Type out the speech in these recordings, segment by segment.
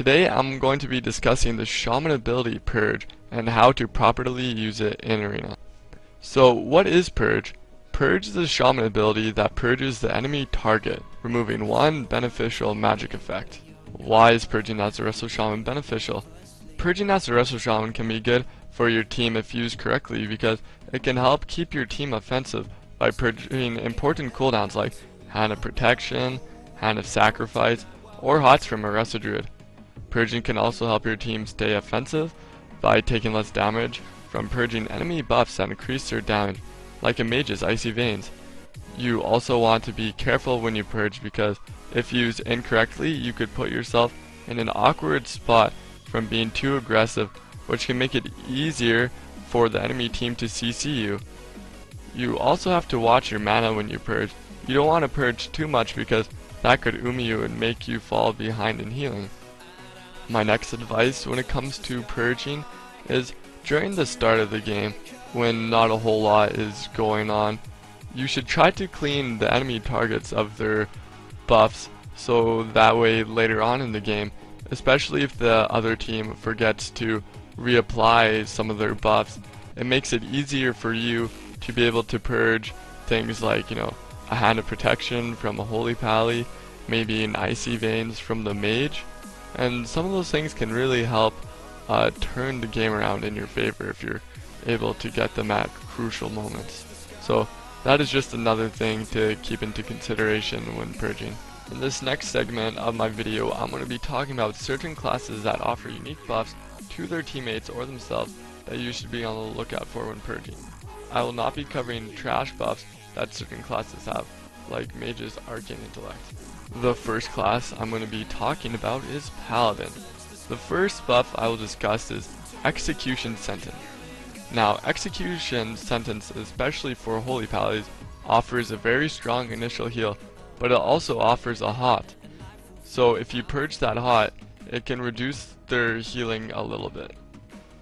Today I'm going to be discussing the Shaman ability Purge and how to properly use it in Arena. So what is Purge? Purge is a Shaman ability that purges the enemy target, removing one beneficial magic effect. Why is purging as a Resto Shaman beneficial? Purging as a Resto Shaman can be good for your team if used correctly because it can help keep your team offensive by purging important cooldowns like Hand of Protection, Hand of Sacrifice, or HOTS from a Resto Druid. Purging can also help your team stay offensive by taking less damage from purging enemy buffs that increase their damage, like a mage's Icy Veins. You also want to be careful when you purge because if used incorrectly, you could put yourself in an awkward spot from being too aggressive, which can make it easier for the enemy team to CC you. You also have to watch your mana when you purge. You don't want to purge too much because that could you and make you fall behind in healing. My next advice when it comes to purging is during the start of the game, when not a whole lot is going on, you should try to clean the enemy targets of their buffs so that way later on in the game, especially if the other team forgets to reapply some of their buffs, it makes it easier for you to be able to purge things like, a Hand of Protection from a Holy Pally, maybe an Icy Veins from the Mage. And some of those things can really help turn the game around in your favor if you're able to get them at crucial moments. So that is just another thing to keep into consideration when purging. In this next segment of my video, I'm going to be talking about certain classes that offer unique buffs to their teammates or themselves that you should be on the lookout for when purging. I will not be covering trash buffs that certain classes have, like Mage's Arcane Intellect. The first class I'm going to be talking about is Paladin. The first buff I will discuss is Execution Sentence. Now, Execution Sentence, especially for Holy Pallies, offers a very strong initial heal, but it also offers a hot. So if you purge that hot, it can reduce their healing a little bit.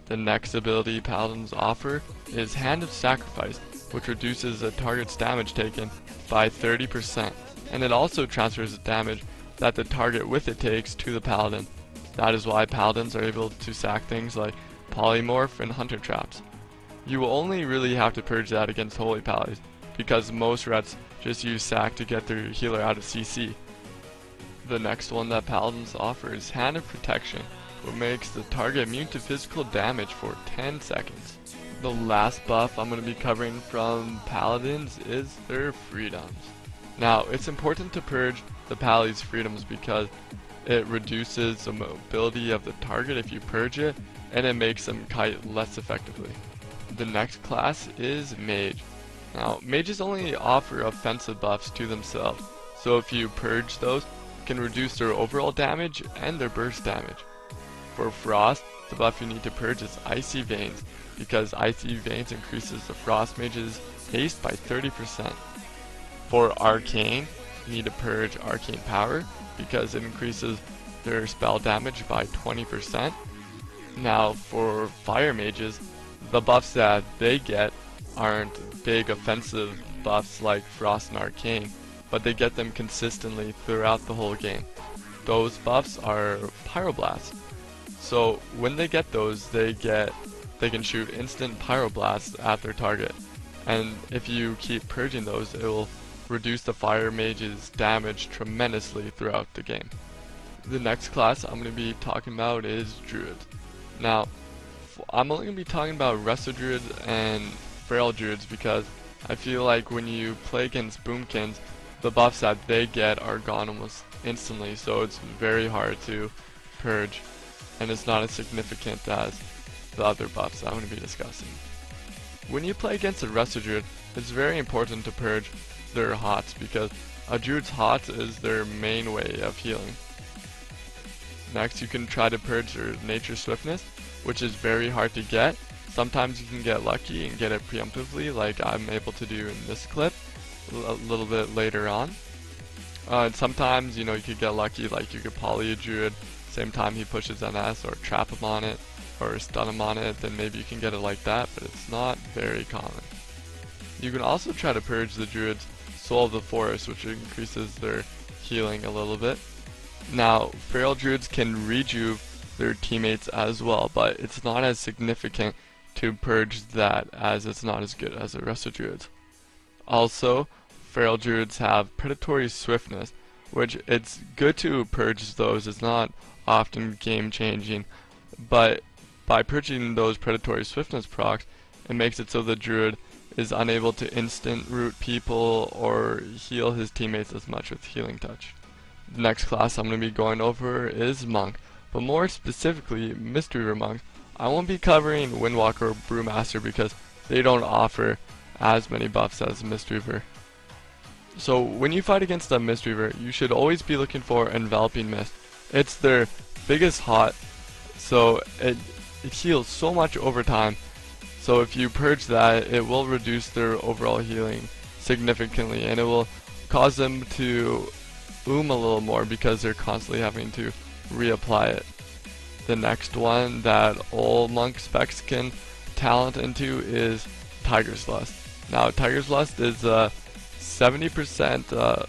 The next ability Paladins offer is Hand of Sacrifice, which reduces a target's damage taken by 30%. And it also transfers the damage that the target with it takes to the Paladin. That is why Paladins are able to sack things like Polymorph and Hunter Traps. You will only really have to purge that against Holy Pallies, because most Rets just use sack to get their healer out of CC. The next one that Paladins offer is Hand of Protection, which makes the target immune to physical damage for 10 seconds. The last buff I'm going to be covering from Paladins is their freedoms. Now, it's important to purge the Pally's freedoms because it reduces the mobility of the target if you purge it, and it makes them kite less effectively. The next class is Mage. Now, mages only offer offensive buffs to themselves, so if you purge those, it can reduce their overall damage and their burst damage. For Frost, the buff you need to purge is Icy Veins, because Icy Veins increases the Frost Mage's haste by 30%. For Arcane, you need to purge Arcane Power because it increases their spell damage by 20%. Now for Fire Mages, the buffs that they get aren't big offensive buffs like Frost and Arcane, but they get them consistently throughout the whole game. Those buffs are Pyroblast. So when they get those, they can shoot instant Pyroblasts at their target. And if you keep purging those, it will reduce the Fire Mage's damage tremendously throughout the game. The next class I'm going to be talking about is Druids. Now, I'm only going to be talking about Resto Druids and Feral Druids because I feel like when you play against Boomkins, the buffs that they get are gone almost instantly, so it's very hard to purge, and it's not as significant as the other buffs I'm going to be discussing. When you play against a Resto Druid, it's very important to purge their hots because a Druid's hot is their main way of healing. Next, you can try to purge their Nature Swiftness, which is very hard to get. Sometimes you can get lucky and get it preemptively, like I'm able to do in this clip a little bit later on. And sometimes, you could get lucky, like you could poly a Druid, same time he pushes NS, or trap him on it, or stun him on it, then maybe you can get it like that, but it's not very common. You can also try to purge the Druid's Soul of the Forest, which increases their healing a little bit. Now, Feral Druids can rejuve their teammates as well, but it's not as significant to purge that, as it's not as good as the Resto Druids. Also, Feral Druids have predatory swiftness, which it's good to purge those. It's not often game changing, but by purging those predatory swiftness procs, it makes it so the Druid is unable to instant root people or heal his teammates as much with Healing Touch. The next class I'm going to be going over is Monk, but more specifically Mistweaver Monks. I won't be covering Windwalker or Brewmaster because they don't offer as many buffs as Mistweaver. So when you fight against a Mistweaver, you should always be looking for Enveloping Mist. It's their biggest hot, so it heals so much over time. So if you purge that, it will reduce their overall healing significantly, and it will cause them to a little more because they're constantly having to reapply it. The next one that all monk specs can talent into is Tiger's Lust. Now Tiger's Lust is a 70%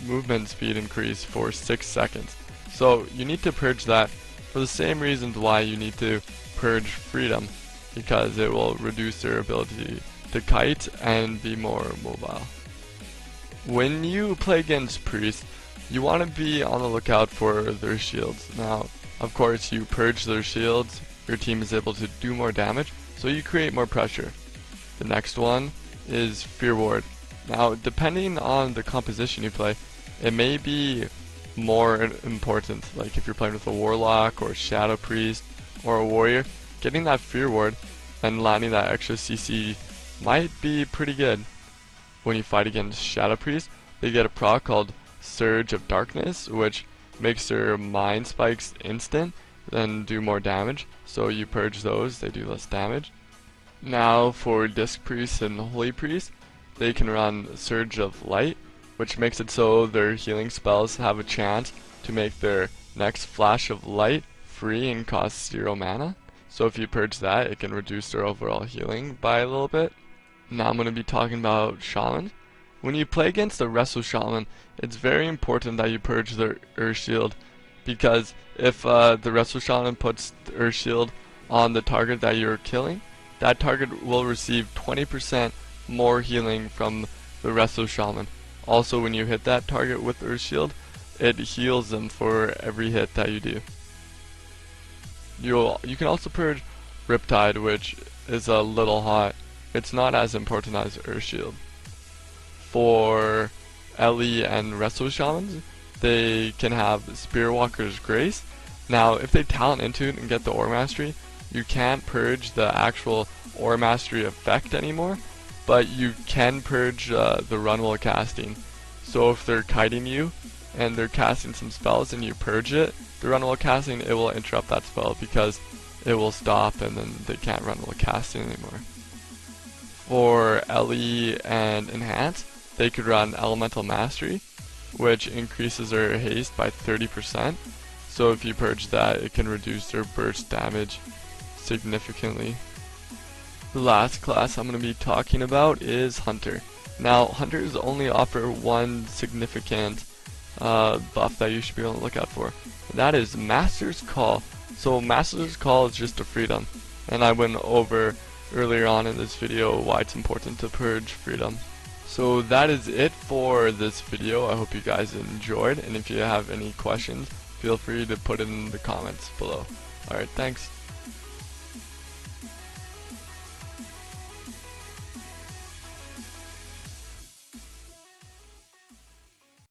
movement speed increase for 6 seconds. So you need to purge that for the same reasons why you need to purge Freedom, because it will reduce their ability to kite and be more mobile. When you play against Priests, you want to be on the lookout for their shields. Now, of course, you purge their shields, your team is able to do more damage, so you create more pressure. The next one is Fear Ward. Now, depending on the composition you play, it may be more important. Like if you're playing with a Warlock or a Shadow Priest or a Warrior, getting that Fear Ward and landing that extra CC might be pretty good. When you fight against Shadow Priest, they get a proc called Surge of Darkness, which makes their Mind Spikes instant, then do more damage. So you purge those, they do less damage. Now for Disc Priests and Holy Priests, they can run Surge of Light, which makes it so their healing spells have a chance to make their next flash of light free and cost 0 mana. So if you purge that, it can reduce their overall healing by a little bit. Now I'm going to be talking about Shaman. When you play against the Resto Shaman, it's very important that you purge their Earth Shield, because if the Resto Shaman puts the Earth Shield on the target that you're killing, that target will receive 20% more healing from the Resto Shaman. Also, when you hit that target with Earth Shield, it heals them for every hit that you do. You can also purge Riptide, which is a little hot. It's not as important as Earth Shield. For Ellie and Resto Shamans, they can have Spearwalker's Grace. Now, if they talent into it and get the Ore Mastery, you can't purge the actual Ore Mastery effect anymore, but you can purge the run while casting. So if they're kiting you and they're casting some spells and you purge it, the run while casting, it will interrupt that spell because it will stop and then they can't run while casting anymore. For Ellie and Enhance, they could run Elemental Mastery, which increases their haste by 30%. So if you purge that, it can reduce their burst damage significantly. The last class I'm going to be talking about is Hunter. Now, Hunters only offer one significant buff that you should be on the lookout for, and that is Master's Call. So Master's Call is just a freedom, and I went over earlier on in this video why it's important to purge freedom. So that is it for this video. I hope you guys enjoyed, and if you have any questions, feel free to put it in the comments below. Alright, thanks.